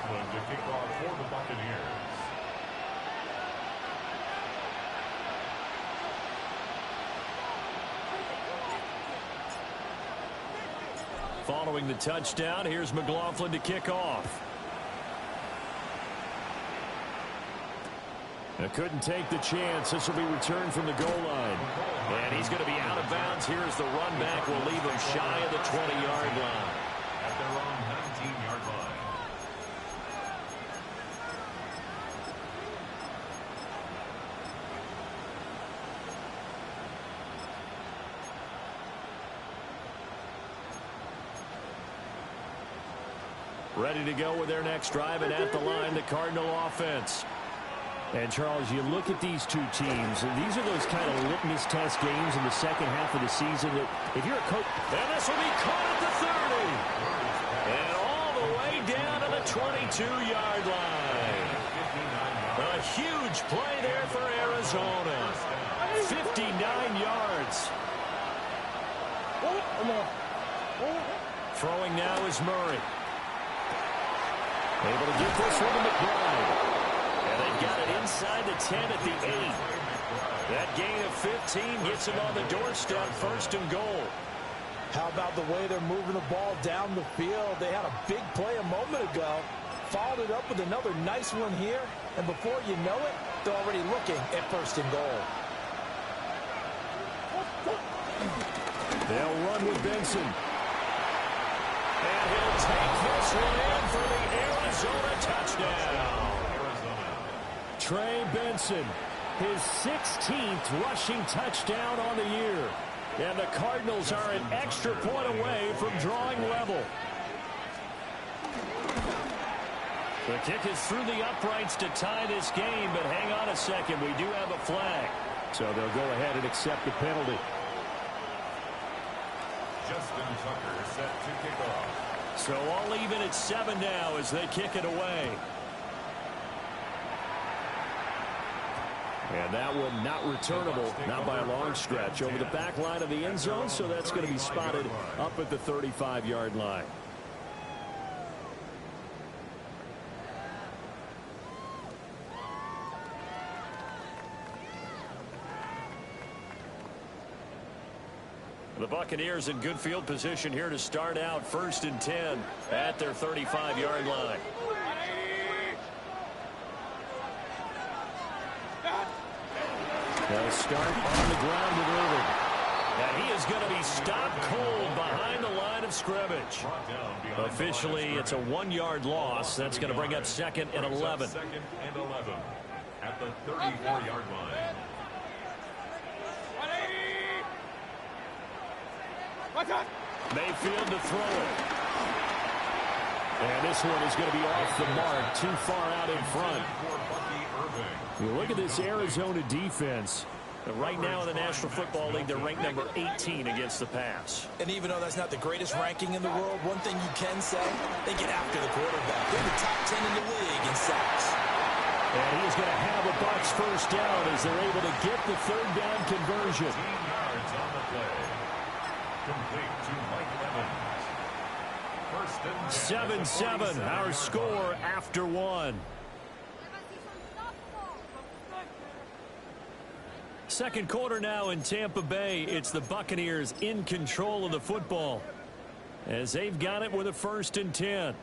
McLaughlin to kick off for the Buccaneers. Following the touchdown, here's McLaughlin to kick off. Couldn't take the chance. This will be returned from the goal line. And he's going to be out of bounds. Here's the run back. Will leave him shy of the 20-yard line. At their own 19-yard line. Ready to go with their next drive, and at the line, the Cardinal offense. And, Charles, you look at these two teams, and these are those kind of litmus test games in the second half of the season that if you're a coach, and this will be caught at the 30. And all the way down to the 22-yard line. A huge play there for Arizona. 59 yards. Throwing now is Murray. Able to get this one to McBride. And they've got it inside the 10 at the 8. That gain of 15 gets them on the doorstep, first and goal. How about the way they're moving the ball down the field? They had a big play a moment ago. Followed it up with another nice one here. And before you know it, they're already looking at first and goal. They'll run with Benson. And he'll take this one in for the Arizona touchdown. Trey Benson, his 16th rushing touchdown on the year. And the Cardinals are an extra point away from drawing level. The kick is through the uprights to tie this game, but hang on a second, we do have a flag. So they'll go ahead and accept the penalty. Justin Tucker set to kick off. So all even at 7 now as they kick it away. And that one not returnable, not by a long stretch, over the back line of the end zone, so that's going to be spotted up at the 35-yard line. The Buccaneers in good field position here to start out, first and 10 at their 35-yard line. They'll start on the ground with Irving. And he is going to be stopped cold behind the line of scrimmage. Officially, it's a 1-yard loss. That's going to bring up second and 11. Second and 11 at the 34-yard line. Mayfield to throw it. And this one is going to be off the mark, too far out in front. You look at this Arizona defense. Right now in the National Football League, they're ranked number 18 against the pass. And even though that's not the greatest ranking in the world, one thing you can say, they get after the quarterback. They're the top 10 in the league in sacks. And he is going to have a Bucs first down as they're able to get the third down conversion. 15 yards on the play. Complete to Mike Evans. 7-7, our score after one. Second quarter now in Tampa Bay. It's the Buccaneers in control of the football as they've got it with a first and 10.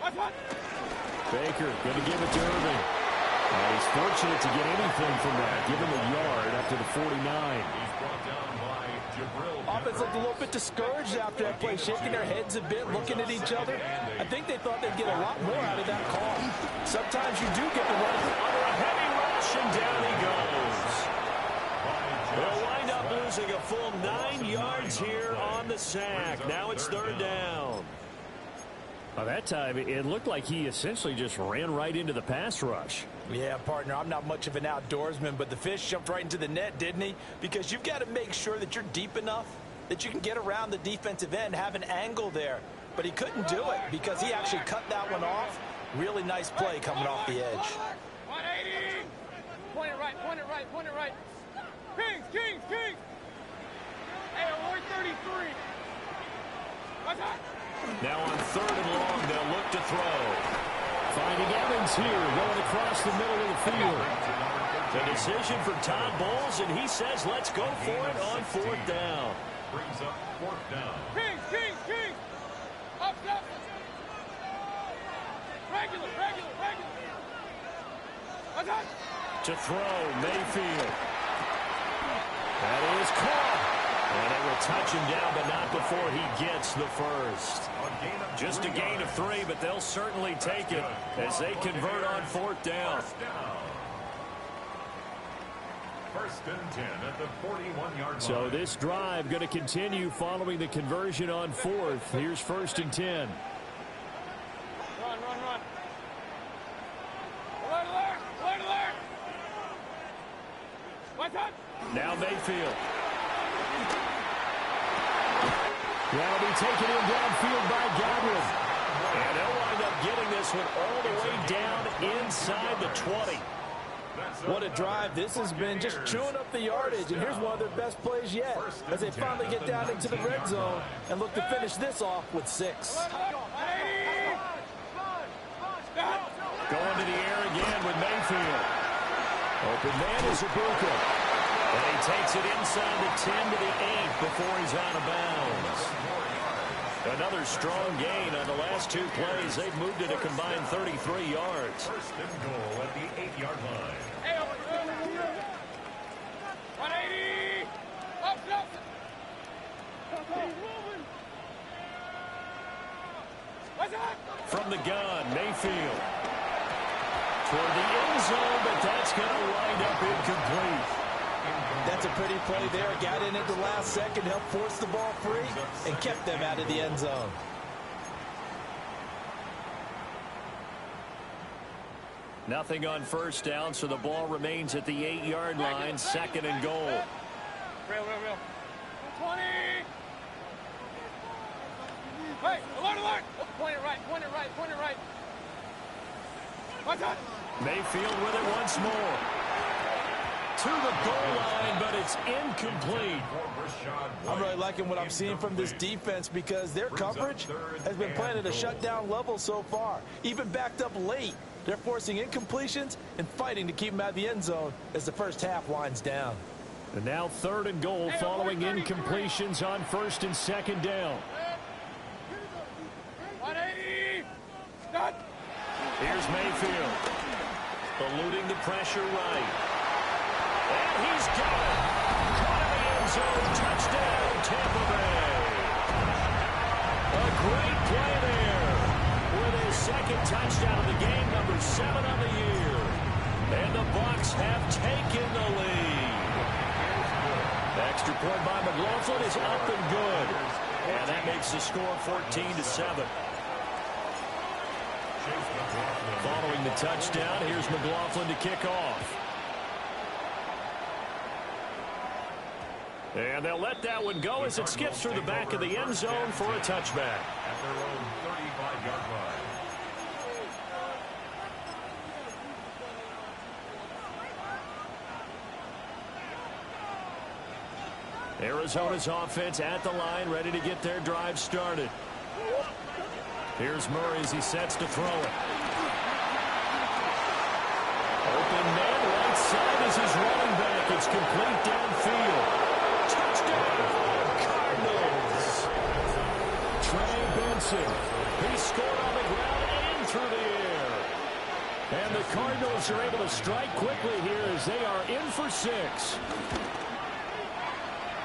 Baker going to give it to Irving. He's fortunate to get anything from that. Give him a yard up to the 49. He's brought down by Jabril. Offense looked a little bit discouraged after that play, shaking their heads a bit, looking at each other. I think they thought they'd get a lot more out of that call. Sometimes you do get the run under a heavy rush, and down he goes. They'll wind up losing a full 9 yards here on the sack. Now it's third down. By that time, it looked like he essentially just ran right into the pass rush. Yeah, partner, I'm not much of an outdoorsman, but the fish jumped right into the net, didn't he? Because you've got to make sure that you're deep enough that you can get around the defensive end, have an angle there. But he couldn't do it because he actually cut that one off. Really nice play coming off the edge. 180! Point it right, point it right, point it right. Kings, Kings, Kings! Hey, we're 33. Now on 3rd and long, they'll look to throw. Finding Evans here, going across the middle of the field. The decision for Todd Bowles, and he says let's go for it on 4th down. Brings up 4th down. King. Up. Regular. To throw, Mayfield. That is caught. And they will touch him down, but not before he gets the first. Just a gain of 3, but they'll certainly take it as they convert on 4th down. First and 10 at the 41-yard line. So this drive going to continue following the conversion on 4th. Here's 1st and 10. Run. Alert. What's up? Now Mayfield. That'll be taken in downfield by Godwin. And they'll wind up getting this one all the way down inside the 20. What a drive this has been, just chewing up the yardage. And here's one of their best plays yet as they finally get down into the red zone and look to finish this off with 6. Going to the air again with Mayfield. Open man is Ibuka. And he takes it inside the 10 to the 8 before he's out of bounds. Another strong gain on the last 2 plays. They've moved it a combined 33 yards. First and goal at the 8-yard line. 180. Up. What's up? From the gun, Mayfield. Toward the end zone, but that's going to wind up incomplete. That's a pretty play there. Got in at the last second, helped force the ball free, and kept them out of the end zone. Nothing on 1st down, so the ball remains at the 8-yard line, 2nd and goal. Real. 20. Hey, alert. Oh, point it right. What's up? Mayfield with it once more. To the goal line, but it's incomplete. I'm really liking what I'm seeing from this defense because their coverage has been playing at a shutdown level so far. Even backed up late, they're forcing incompletions and fighting to keep them out of the end zone as the first half winds down. And now 3rd and goal following incompletions on 1st and 2nd down. 180. Stop. Here's Mayfield. Eluding the pressure right. And he's got it. Caught in the end zone. Touchdown, Tampa Bay. A great play there. With his 2nd touchdown of the game, number 7 on the year. And the Bucs have taken the lead. Extra point by McLaughlin is up and good. And that makes the score 14-7. Following the touchdown, here's McLaughlin to kick off. And they'll let that one go as it skips through the back of the end zone for a touchback. At their own 35-yard line. Arizona's offense at the line, ready to get their drive started. Here's Murray as he sets to throw it. Open man, right side is his running back. It's complete downfield. Touchdown, Cardinals. Trey Benson. He scored on the ground and through the air. And the Cardinals are able to strike quickly here as they are in for 6.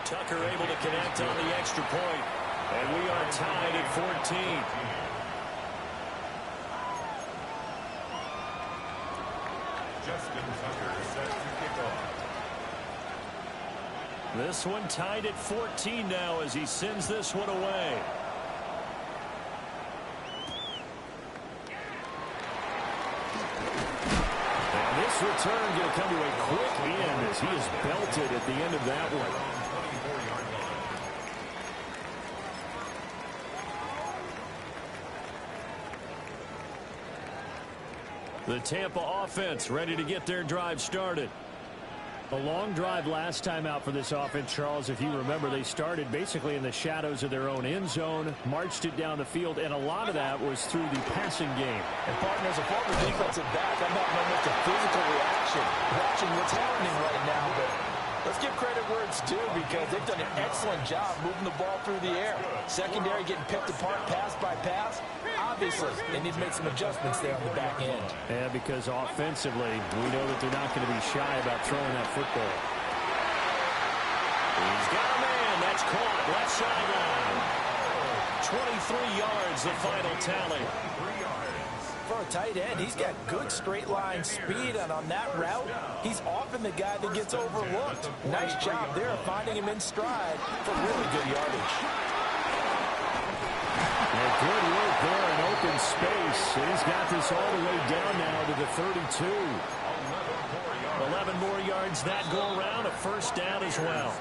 Tucker able to connect on the extra point. And we are tied at 14. Justin Tucker set to kick off. This one tied at 14 now as he sends this one away. And this return going to come to a quick end as he is belted at the end of that one. The Tampa offense ready to get their drive started. A long drive last time out for this offense, Charles. If you remember, they started basically in the shadows of their own end zone, marched it down the field, and a lot of that was through the passing game. And partners, a former defensive back, I'm having almost a physical reaction watching what's happening right now. But let's give credit where it's due because they've done an excellent job moving the ball through the air. Secondary getting picked apart pass by pass. Obviously, they need to make some adjustments there on the back end. Yeah, because offensively, we know that they're not going to be shy about throwing that football. He's got a man. That's caught. Left sideline. 23 yards, the final tally. For a tight end, he's got good straight line speed, and on that route, he's often the guy that gets overlooked. Nice job there finding him in stride for really good yardage. Good work there in open space. He's got this all the way down now to the 32. 11 more yards that go around. A first down as well.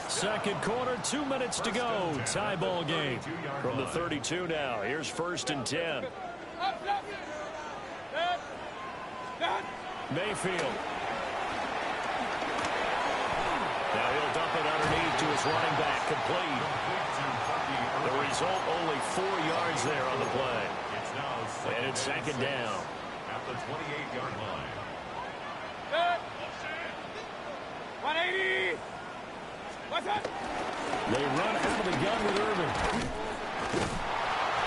Second quarter, 2 minutes to go. Tie ball game from the 32 now. Here's 1st and 10. Mayfield. Now he'll dump it underneath to his running back. Complete. The result, only 4 yards there on the play. And it's second down. At the 28-yard line. 180. What's that? They run out of the gun with Irvin.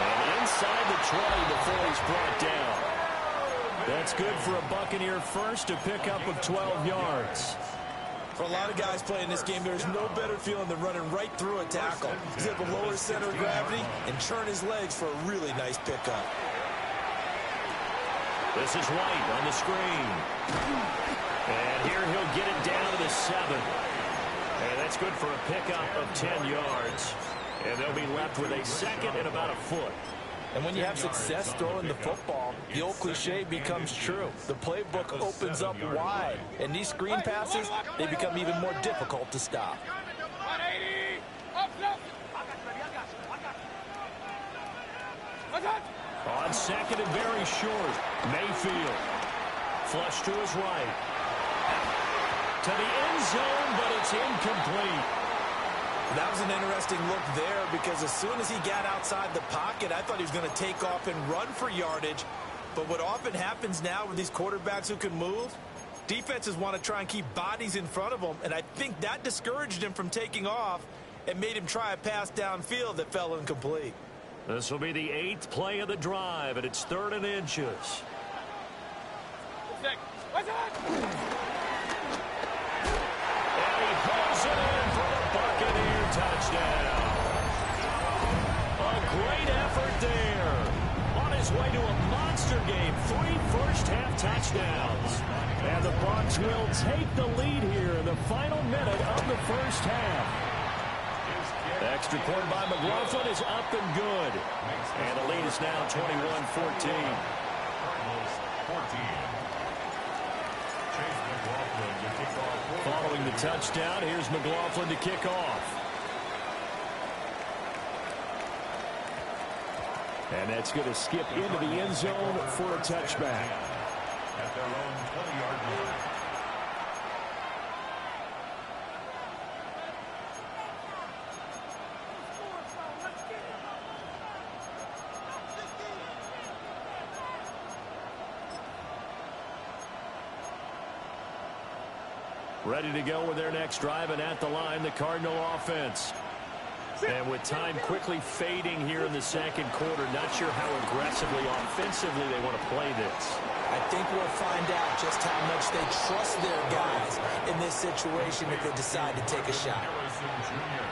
And inside the 20 before he's brought down. That's good for a Buccaneer first, a pickup of 12 yards. For a lot of guys playing this game, there's no better feeling than running right through a tackle. He's able to lower his center of gravity and churn his legs for a really nice pickup. This is White on the screen. And here he'll get it down to the 7. And that's good for a pickup of 10 yards. And they'll be left with a second and about a foot. And when you have success throwing the football, the old cliche becomes true. The playbook opens up wide. And these screen passes, they become even more difficult to stop. 180. Up, up. What's that? On second and very short, Mayfield. Flush to his right. To the end zone, but it's incomplete. That was an interesting look there because as soon as he got outside the pocket, I thought he was going to take off and run for yardage. But what often happens now with these quarterbacks who can move, defenses want to try and keep bodies in front of them, and I think that discouraged him from taking off and made him try a pass downfield that fell incomplete. This will be the 8th play of the drive, and it's 3rd and inches. What's that? And he pulls it in for the Buccaneer touchdown. A great effort there. On his way to a monster game, 3 first-half touchdowns. And the Bucs will take the lead here in the final minute of the first half. Extra point by McLaughlin is up and good. And the lead is now 21-14. Following the touchdown, here's McLaughlin to kick off. And that's going to skip into the end zone for a touchback. At their own 20-yard line. Ready to go with their next drive, and at the line, the Cardinal offense. And with time quickly fading here in the second quarter, not sure how aggressively, offensively they want to play this. I think we'll find out just how much they trust their guys in this situation if they decide to take a shot.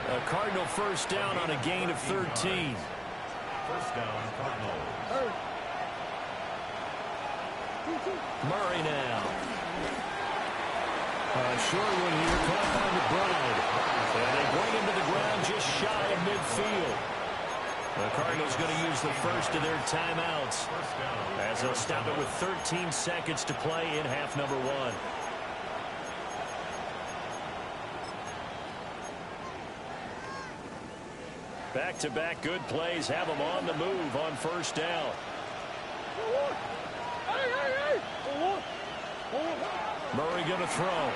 A Cardinal first down on a gain of 13. First down, Cardinals. Murray now. Short one here, caught by McBride. And they bring him to the ground just shy of midfield. The Cardinals going to use the first of their timeouts as they'll stop it with 13 seconds to play in half number 1. Back-to-back good plays have them on the move on first down. Murray going to throw.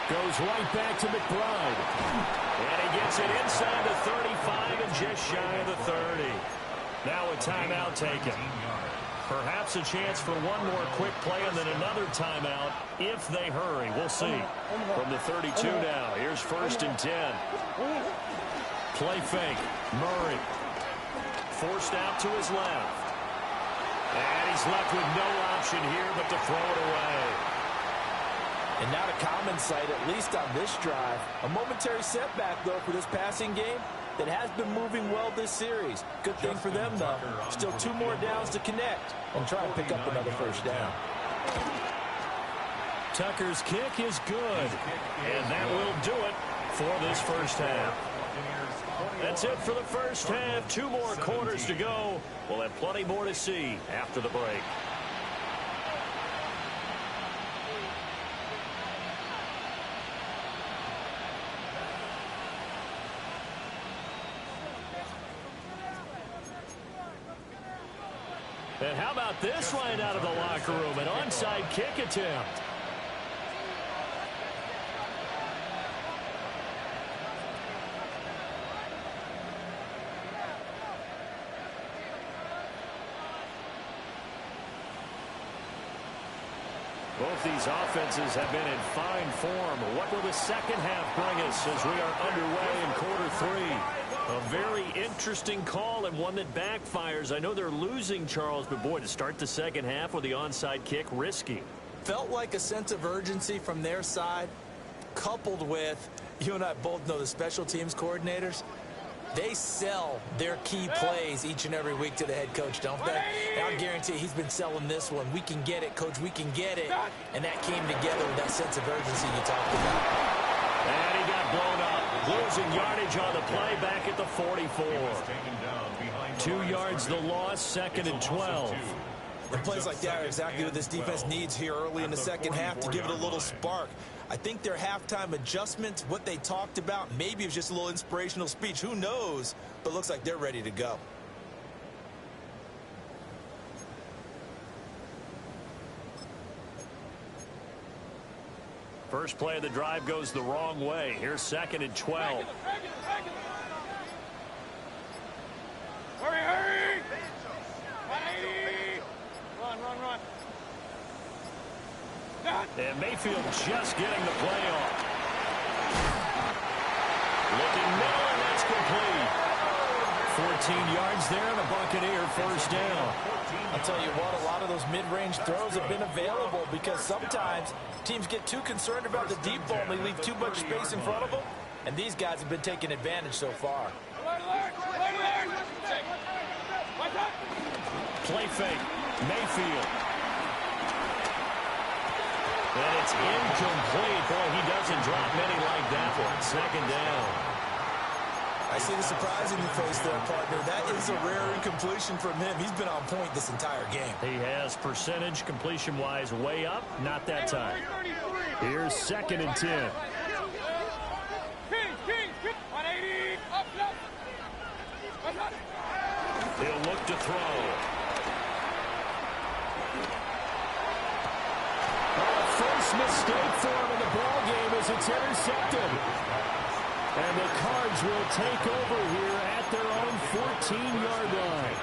Goes right back to McBride. And he gets it inside the 35 and just shy of the 30. Now a timeout taken. Perhaps a chance for one more quick play and then another timeout if they hurry. We'll see. From the 32 now, here's 1st and 10. Play fake. Murray. Forced out to his left. And he's left with no option here but to throw it away. And not a common sight, at least on this drive. A momentary setback, though, for this passing game that has been moving well this series. Good thing for them, though. Still 2 more downs to connect and try and pick up another first down. Tucker's kick is good. And that will do it for this first half. That's it for the first half. 2 more quarters to go. We'll have plenty more to see after the break. And how about this right out of the locker room? An onside kick attempt. Both these offenses have been in fine form. What will the second half bring us as we are underway in quarter 3? A very interesting call and one that backfires. I know they're losing, Charles, but boy, to start the second half with the onside kick, risky. Felt like a sense of urgency from their side, coupled with, you and I both know the special teams coordinators, they sell their key plays each and every week to the head coach, don't they? And I'll guarantee he's been selling this one. We can get it, coach, we can get it. And that came together with that sense of urgency you talked about. And he got blown up. Losing yardage on the play back at the 44. 2 yards the loss, 2nd and 12. And plays like that are exactly what this defense needs here early in the second half to give it a little spark. I think their halftime adjustments, what they talked about, maybe it was just a little inspirational speech. Who knows? But it looks like they're ready to go. First play of the drive goes the wrong way. Here's 2nd and 12. Hurry, hurry! 180! Run. And Mayfield just getting the play off. Looking middle, and that's complete. 14 yards there, and a Buccaneer first down. I'll tell you what, a lot of those mid-range throws have been available because sometimes teams get too concerned about the deep ball and they leave too much space in front of them. And these guys have been taking advantage so far. Play fake. Mayfield. And it's incomplete. Boy, he doesn't drop many like that one. 2nd down. I see the surprise in your face there, partner. That is a rare incompletion from him. He's been on point this entire game. He has percentage completion-wise way up. Not that time. Here's 2nd and 10. 180! Up! He'll look to throw. First mistake for him in the ball game as it's intercepted. And the Cards will take over here at their own 14-yard line.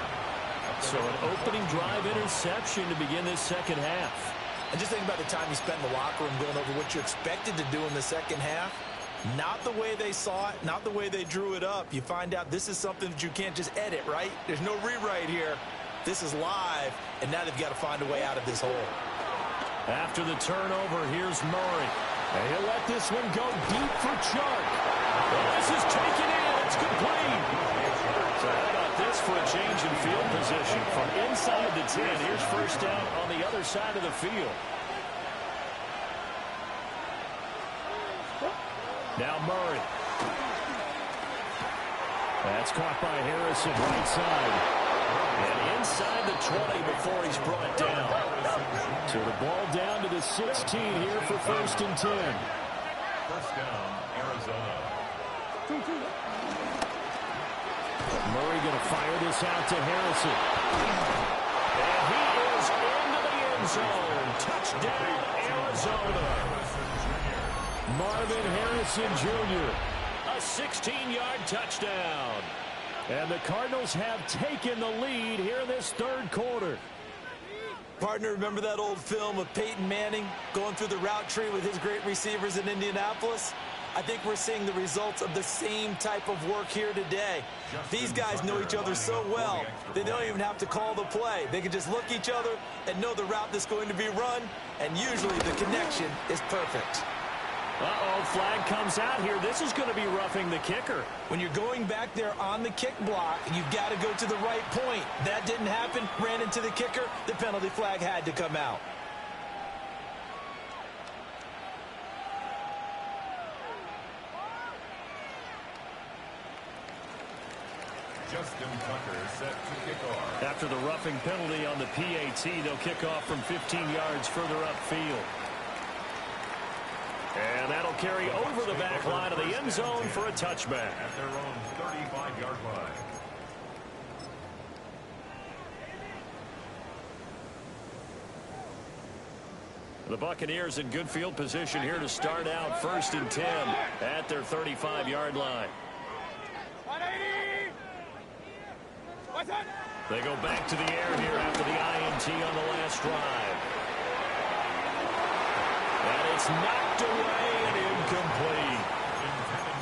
So an opening drive interception to begin this second half. And just think about the time you spent in the locker room going over what you expected to do in the second half. Not the way they saw it, not the way they drew it up. You find out this is something that you can't just edit, right? There's no rewrite here. This is live, and now they've got to find a way out of this hole. After the turnover, here's Murray. And he'll let this one go deep for Chark. Well, this is taken in. It's complete. So how about this for a change in field position? From inside the 10, here's first down on the other side of the field. Now Murray. That's caught by Harrison right side. And inside the 20 before he's brought down. So the ball down to the 16 here for 1st and 10. First down, Arizona. Murray going to fire this out to Harrison. And he is into the end zone. Touchdown, Arizona. Marvin Harrison Jr., a 16-yard touchdown. And the Cardinals have taken the lead here in this third quarter. Partner, remember that old film of Peyton Manning going through the route tree with his great receivers in Indianapolis? I think we're seeing the results of the same type of work here today. These guys know each other so well, they don't even have to call the play. They can just look each other and know the route that's going to be run, and usually the connection is perfect. Uh-oh, flag comes out here. This is going to be roughing the kicker. When you're going back there on the kick block, you've got to go to the right point. That didn't happen, ran into the kicker. The penalty flag had to come out. Justin Tucker set to kick off. After the roughing penalty on the PAT, they'll kick off from 15 yards further upfield. And that'll carry over the back line of the end zone for a touchback. At their own 35-yard line. The Buccaneers in good field position here to start out 1st and 10 at their 35-yard line. 180! What's that? They go back to the air here after the INT on the last drive. And it's knocked away and incomplete.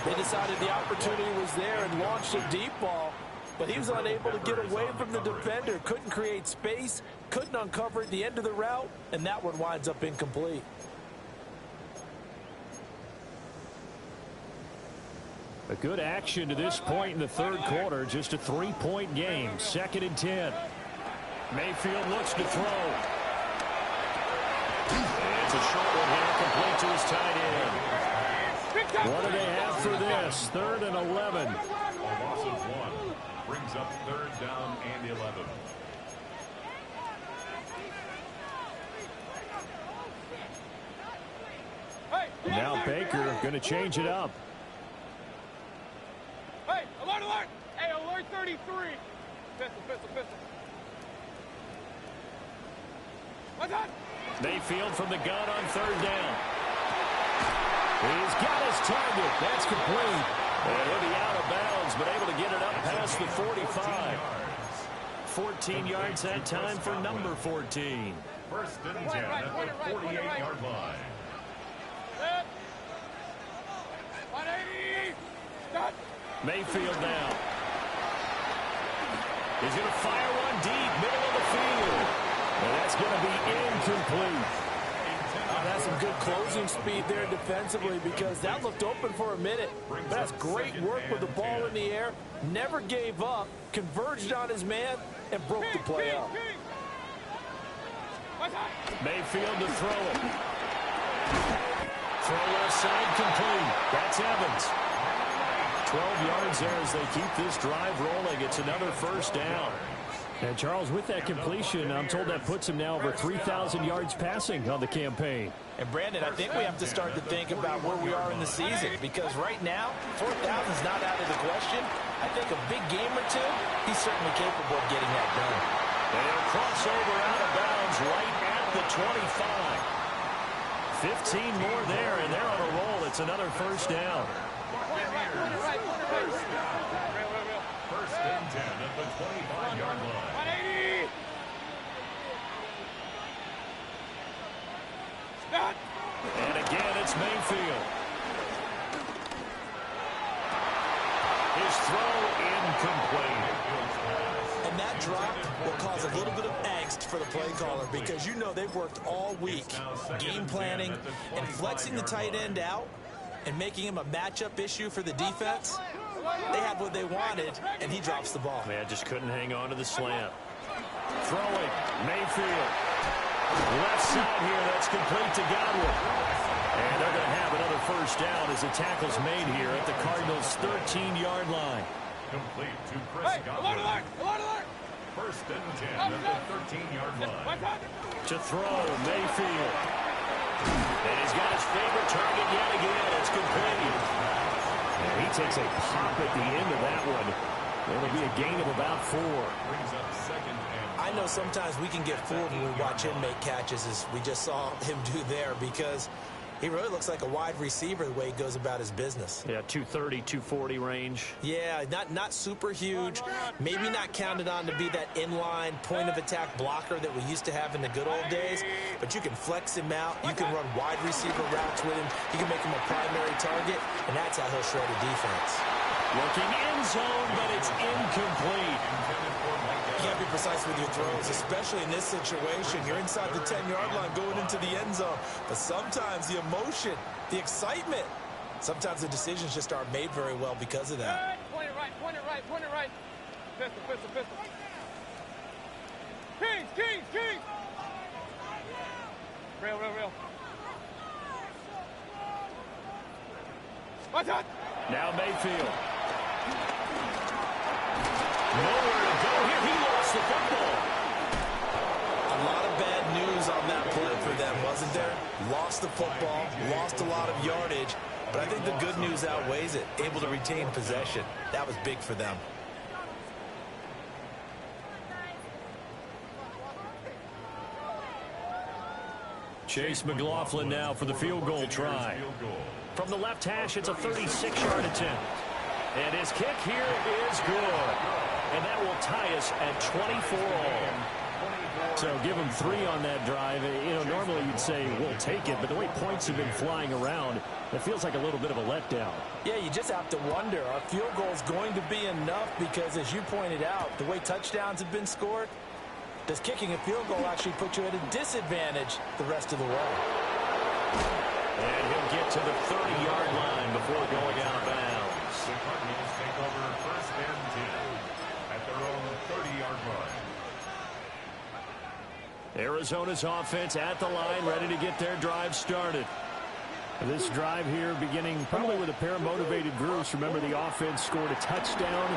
They decided the opportunity was there and launched a deep ball, but he was unable to get away from the defender, couldn't create space, couldn't uncover at the end of the route, and that one winds up incomplete. A good action to this point in the third quarter. Just a 3-point game. 2nd and 10. Mayfield looks to throw. It's a short one here, complete to his tight end. What do they have for this? 3rd and 11. A loss of 1 brings up 3rd down and 11. Now Baker going to change it up. Hey, alert, alert! Hey, alert 33! Pistol, pistol, pistol. What's that? Mayfield from the gun on 3rd down. He's got his target. That's complete. And he'll be out of bounds, but able to get it up past the 45. 14 yards that time for number 14. 1st and 10 at the 48-yard line. 180! Stop! Mayfield now. He's going to fire one deep, middle of the field. And that's going to be incomplete. That's some good closing speed there defensively, because that looked open for a minute. That's great work with the ball in the air. Never gave up, converged on his man, and broke the play up. Mayfield to throw it. Throw left side complete. That's Evans. 12 yards there as they keep this drive rolling. It's another 1st down. And Charles, with that completion, I'm told that puts him now over 3,000 yards passing on the campaign. And Brandon, I think we have to start to think about where we are in the season, because right now, 4,000 is not out of the question. I think a big game or two, he's certainly capable of getting that done. They'll cross over out of bounds right at the 25. 15 more there, and they're on a roll. It's another 1st down. 1st and 10 at the 25-yard line. 180! Stop! And again, it's Mayfield. His throw incomplete. And that drop will cause a little bit of angst for the play caller, because you know they've worked all week game planning and flexing the tight end out and making him a matchup issue for the defense. They had what they wanted, and he drops the ball. Man, just couldn't hang on to the slant. Throwing, Mayfield. Left side here, that's complete to Godwin. And they're going to have another 1st down as the tackle's made here at the Cardinals' 13-yard line. Complete to Chris Godwin. Alert, alert, alert! 1st and 10 at the 13-yard line. To throw, Mayfield. And he's got his favorite target yet again. It's complete. And he takes a pop at the end of that one. It'll be a gain of about 4. Brings up 2nd and 5. I know sometimes we can get fooled when we watch him make catches, as we just saw him do there, because He really looks like a wide receiver the way he goes about his business. Yeah, 230, 240 range. Yeah, not super huge. Maybe not counted on to be that inline point-of-attack blocker that we used to have in the good old days. But you can flex him out. You can run wide receiver routes with him. You can make him a primary target, and that's how he'll shred a defense. Looking end zone, but it's incomplete. You can't be precise with your throws, especially in this situation. You're inside the 10-yard line going into the end zone. But sometimes the emotion, the excitement, sometimes the decisions just aren't made very well because of that. Point it right, point it right, point it right. Pistol, pistol, pistol. Kings, Kings, Kings. Real, real, real. Watch out. Now Mayfield. Nowhere to go here. He lost the football. A lot of bad news on that play for them, wasn't there? Lost the football, lost a lot of yardage, but I think the good news outweighs it. Able to retain possession. That was big for them. Chase McLaughlin now for the field goal try. From the left hash, it's a 36-yard attempt. And his kick here is good. And that will tie us at 24 all. So give him 3 on that drive. You know, normally you'd say we'll take it, but the way points have been flying around, it feels like a little bit of a letdown. Yeah, you just have to wonder, are field goals going to be enough? Because as you pointed out, the way touchdowns have been scored, does kicking a field goal actually put you at a disadvantage the rest of the way? And he'll get to the 30-yard line before going out of bounds. The Cardinals take over first and 10 at their own 30-yard line. Arizona's offense at the line, ready to get their drive started. This drive here beginning probably with a pair of motivated groups. Remember, the offense scored a touchdown.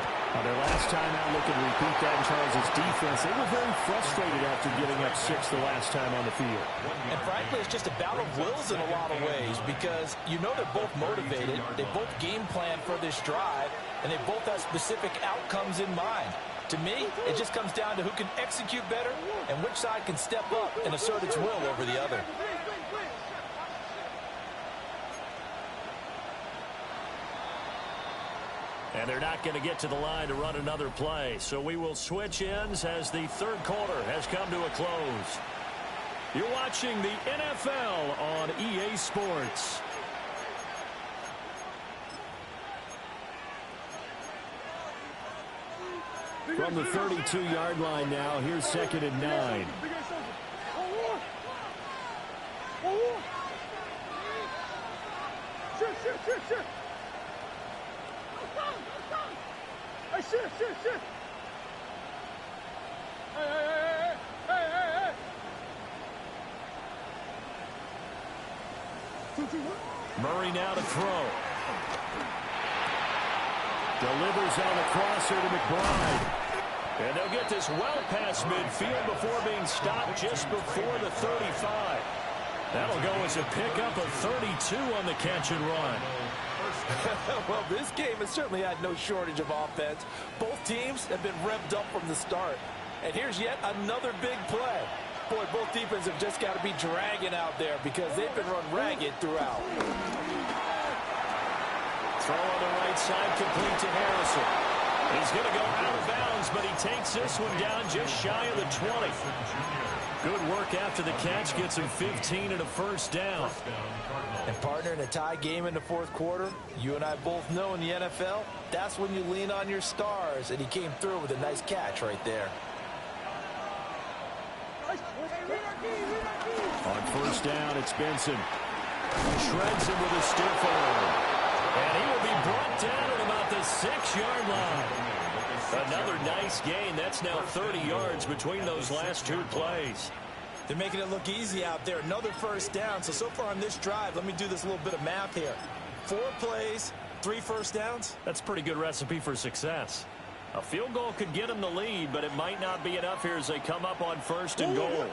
Their last time out, looking to repeat that in Charles' defense. They were very frustrated after giving up 6 the last time on the field. And frankly, it's just a battle of wills in a lot of ways because you know they're both motivated. They both game plan for this drive, and they both have specific outcomes in mind. To me, it just comes down to who can execute better and which side can step up and assert its will over the other. And they're not going to get to the line to run another play. So we will switch ends as the third quarter has come to a close. You're watching the NFL on EA Sports. From the 32-yard line now, here's 2nd and 9. Shit. Hey, shit. Hey. Murray now to throw. Delivers on the crosser to McBride. And they'll get this well past midfield before being stopped just before the 35. That'll go as a pickup of 32 on the catch and run. Well, this game has certainly had no shortage of offense. Both teams have been revved up from the start. And here's yet another big play. Boy, both defenses have just got to be dragging out there because they've been run ragged throughout. Throw on the right side, complete to Harrison. He's going to go out of bounds, but he takes this one down just shy of the 20. Good work after the catch, gets him 15 and a first down. And partner, in a tie game in the fourth quarter, you and I both know in the NFL, that's when you lean on your stars, and he came through with a nice catch right there. On first down, it's Benson. Shreds him with a stiff arm. And he will be brought down at about the 6-yard line. Another nice gain. That's now 30 yards between those last 2 plays. They're making it look easy out there. Another first down. So far on this drive, let me do this little bit of math here. 4 plays, 3 first downs. That's a pretty good recipe for success. A field goal could get them the lead, but it might not be enough here as they come up on first and goal.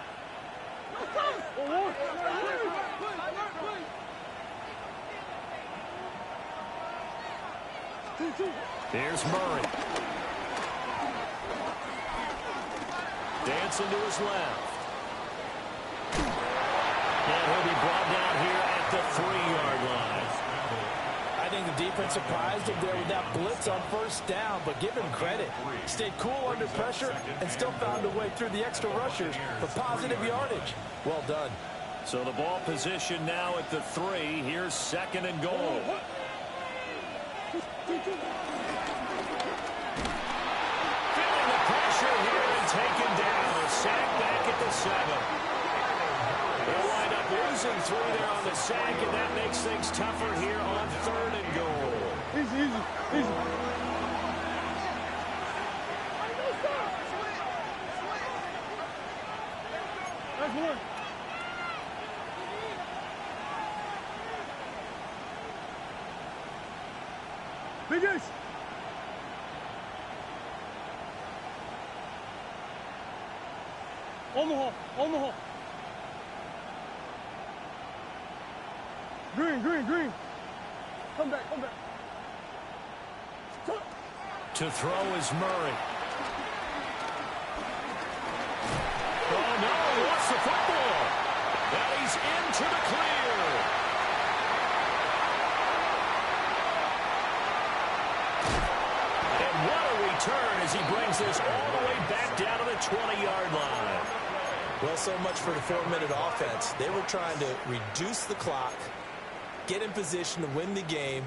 Here's Murray. Dancing to his left. And he'll be brought down here at the 3-yard line. I think the defense surprised him there with that blitz on first down, but give him credit. Stayed cool under pressure and still found a way through the extra rushers for positive yardage. Well done. So the ball position now at the 3. Here's 2nd and goal. Feeling the pressure here and taken down. A sack back at the 7. They'll wind up losing 3 there on the sack, and that makes things tougher here on 3rd and goal. Easy. That's one. Biggest. On the hole. Green. Come back. To throw is Murray. Oh, no, he lost the football. Now he's into the clear. And what a return as he brings this all the way back down to the 20-yard line. Well, so much for the 4-minute offense. They were trying to reduce the clock, get in position to win the game,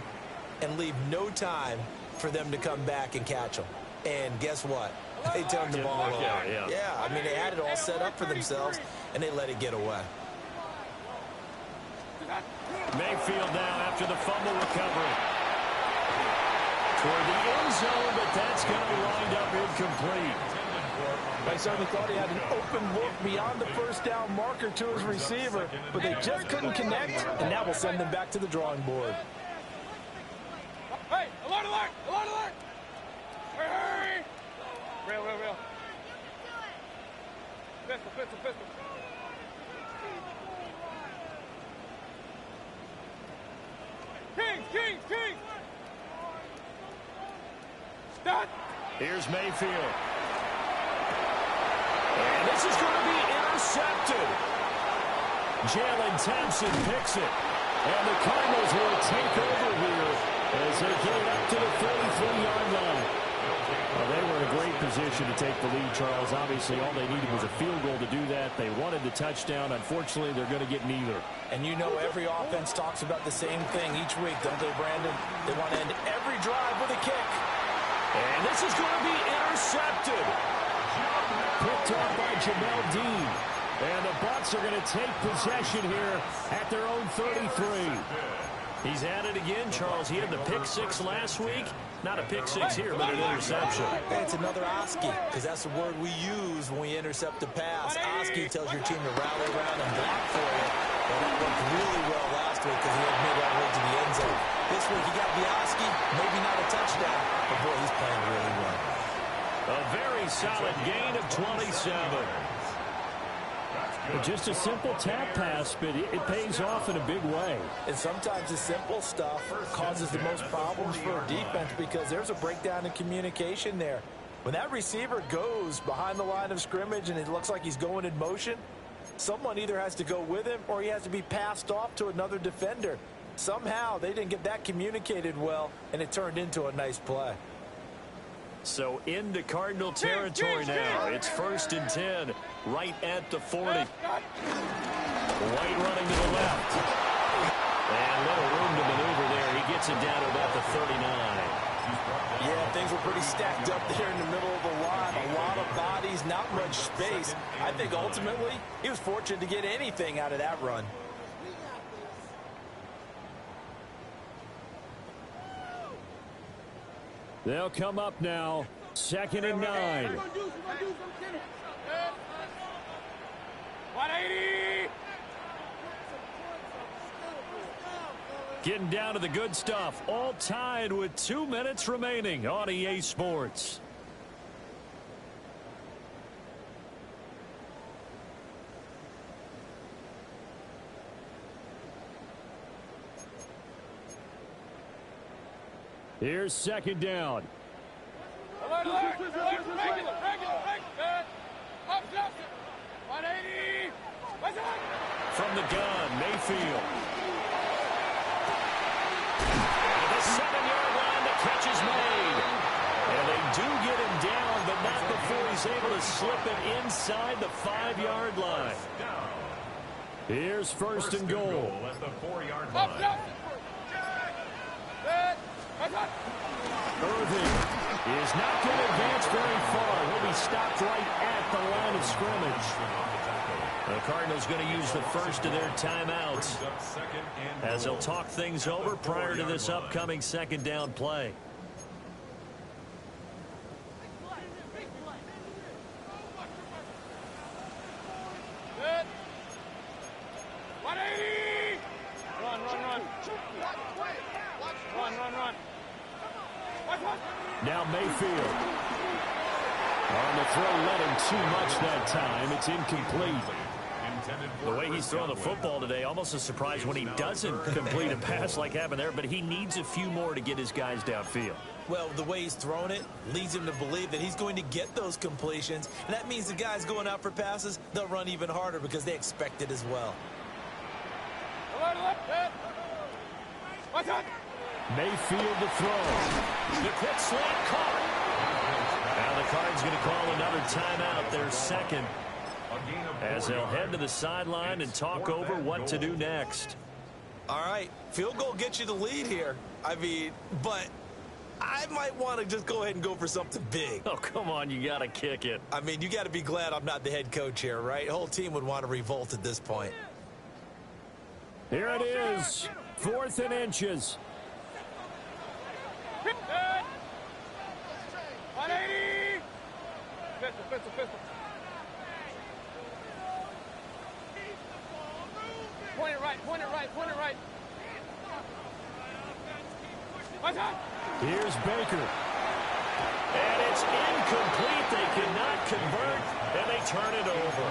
and leave no time for them to come back and catch them. And guess what? They turned the ball over. Yeah, I mean, they had it all set up for themselves, and they let it get away. Mayfield now after the fumble recovery. Toward the end zone, but that's going to wind up incomplete. I certainly thought he had an open look beyond the first down marker to his receiver, but they just couldn't connect, and that will send them back to the drawing board. Hey, alert! Hey! Real. Pistol. King! Stop! Here's Mayfield. And this is going to be intercepted. Jalen Thompson picks it. And the Cardinals will take over here as they get it up to the 43-yard line. Well, they were in a great position to take the lead, Charles. Obviously, all they needed was a field goal to do that. They wanted the touchdown. Unfortunately, they're going to get neither. And you know every offense talks about the same thing each week, don't they, Brandon? They want to end every drive with a kick. And this is going to be intercepted. Picked off by Jamel Dean. And the Bucs are going to take possession here at their own 33. He's at it again, Charles. He had the pick 6 last week. Not a pick 6 here, but an interception. Hey, it's another Oski, because that's the word we use when we intercept a pass. Oski tells your team to rally around and block for you. Well, that worked really well last week because he had made our way to the end zone. This week he got the Oski, maybe not a touchdown, but boy, he's playing really well. A very solid gain of 27. Just a simple tap pass, but it pays off in a big way. And sometimes the simple stuff causes the most problems for a defense because there's a breakdown in communication there. When that receiver goes behind the line of scrimmage and it looks like he's going in motion, someone either has to go with him or he has to be passed off to another defender. Somehow they didn't get that communicated well, and it turned into a nice play. So into Cardinal territory now. It's 1st and 10, right at the 40. White running to the left. And little room to maneuver there. He gets it down to about the 39. Yeah, things were pretty stacked up there in the middle of the line. A lot of bodies, not much space. I think ultimately he was fortunate to get anything out of that run. They'll come up now. 2nd and 9. 180. Getting down to the good stuff. All tied with 2 minutes remaining on EA Sports. Here's 2nd down. Alert. Regular. Up, 180. What's that? from the gun, Mayfield. At the 7-yard line, the catch is made. And they do get him down, but not before he's able to slip it inside the 5-yard line. Here's first and goal. At the 4-yard line. Irving is not going to advance very far. He'll be stopped right at the line of scrimmage. The Cardinals going to use the first of their timeouts as they'll talk things over prior to this upcoming second down play. Now Mayfield. On the throw, led him too much that time. It's incomplete. The way he's throwing the football today, almost a surprise when he doesn't complete a pass like happened there, but he needs a few more to get his guys downfield. Well, the way he's thrown it leads him to believe that he's going to get those completions, and that means the guys going out for passes, they'll run even harder because they expect it as well. Mayfield to throw. The quick slant caught. Now the Cards going to call another timeout, their second, as they'll head to the sideline and talk over what to do next. All right, field goal gets you the lead here. I mean, but I might want to just go ahead and go for something big. Oh, come on, you got to kick it. I mean, you got to be glad I'm not the head coach here, right? The whole team would want to revolt at this point. Here it is, 4th and inches. 180! Pistol. Point it right. Here's Baker. And it's incomplete. They cannot convert, and they turn it over.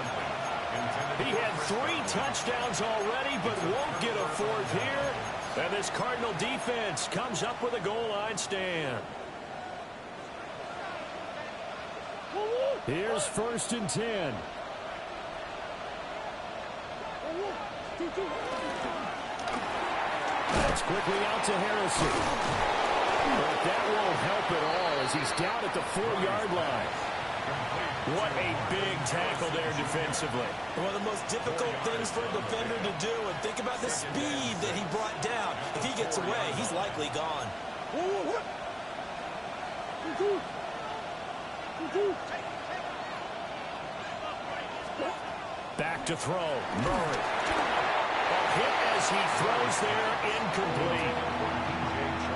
He had 3 touchdowns already, but won't get a 4th here. And this Cardinal defense comes up with a goal line stand. Here's 1st and 10. That's quickly out to Harrison. But that won't help at all as he's down at the 4-yard line. What a big tackle there defensively. One of the most difficult things for a defender to do, and think about the speed that he brought down. If he gets away, he's likely gone. Back to throw. Murray. A hit as he throws there, incomplete.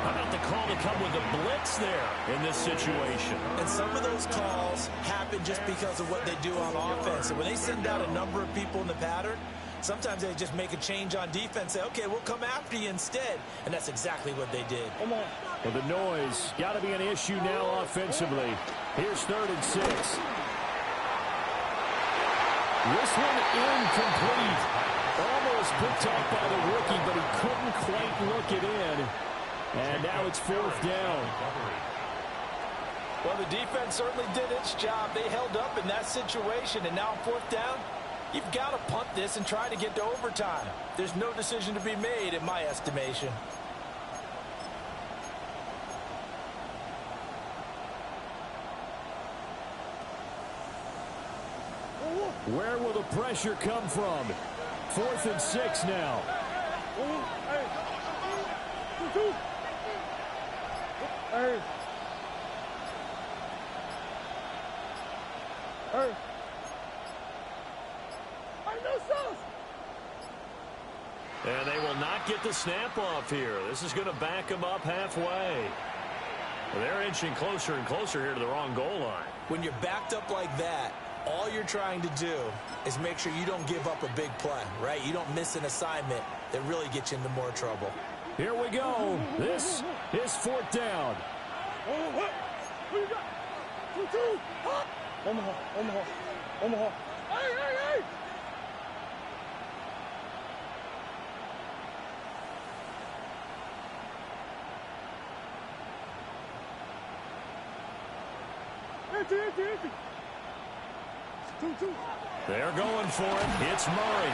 How about the call to come with a blitz there in this situation? And some of those calls happen just because of what they do on offense. And when they send out a number of people in the pattern, sometimes they just make a change on defense, say, okay, we'll come after you instead. And that's exactly what they did. Well, the noise got to be an issue now offensively. Here's 3rd and 6. This one incomplete. Almost picked up by the rookie, but he couldn't quite look it in. And now it's 4th down. Well, the defense certainly did its job. They held up in that situation, and now 4th down, you've got to punt this and try to get to overtime. There's no decision to be made in my estimation. Where will the pressure come from? 4th and 6 now. And they will not get the snap off here. This is going to back them up halfway. They're inching closer and closer here to the wrong goal line. When you're backed up like that, all you're trying to do is make sure you don't give up a big play, right? You don't miss an assignment that really gets you into more trouble. Here we go. This is 4th down. Omaha. Hey! They're going for it. It's Murray.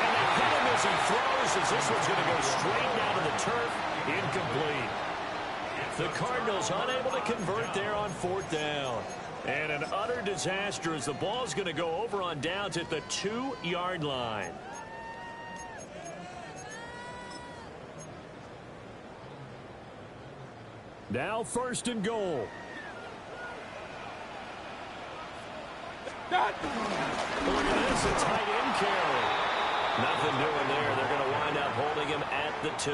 And they hit him as he throws, as this one's going to go straight down to the turf. Incomplete. The Cardinals unable to convert there on 4th down. And an utter disaster as the ball's going to go over on downs at the 2-yard line. Now 1st and goal. Look at this, a tight end carry. Nothing doing there. They're going to wind up holding him at the 2.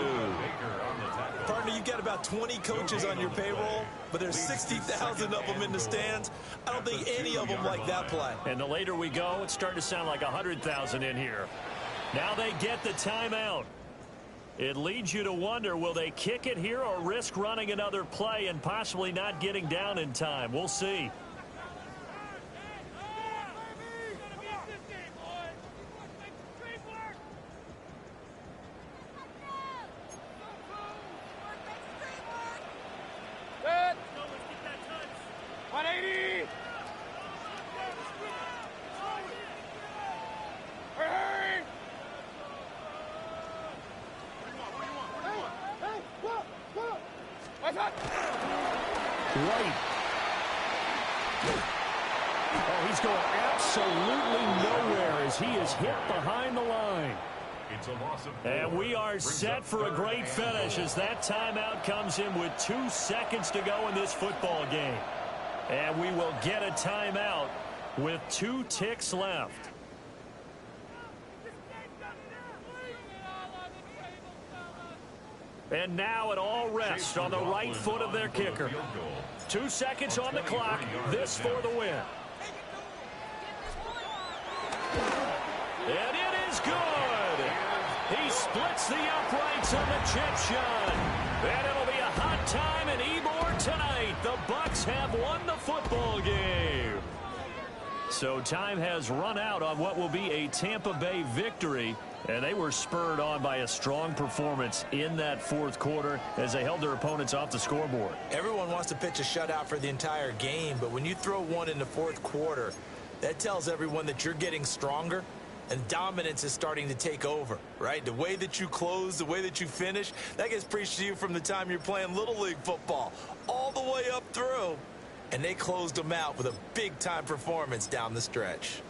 Partner, you've got about 20 coaches on your payroll, but there's 60,000 of them in the stands. I don't think any of them like that play. And the later we go, it's starting to sound like 100,000 in here. Now they get the timeout. It leads you to wonder, will they kick it here or risk running another play and possibly not getting down in time? We'll see. Right. Oh, he's going absolutely nowhere as he is hit behind the line. It's a loss of 4. And we are set for a great finish as that timeout comes in with 2 seconds to go in this football game. And we will get a timeout with 2 ticks left. And now it all rests on the right foot of their kicker. 2 seconds on the clock. This for the win. And it is good. He splits the uprights on the chip shot. And it'll be a hot time in Ybor tonight. The Bucs have won the football game. So time has run out on what will be a Tampa Bay victory. And they were spurred on by a strong performance in that 4th quarter as they held their opponents off the scoreboard. Everyone wants to pitch a shutout for the entire game, but when you throw one in the 4th quarter, that tells everyone that you're getting stronger and dominance is starting to take over, right? The way that you close, the way that you finish, that gets preached to you from the time you're playing Little League football all the way up through. And they closed them out with a big-time performance down the stretch.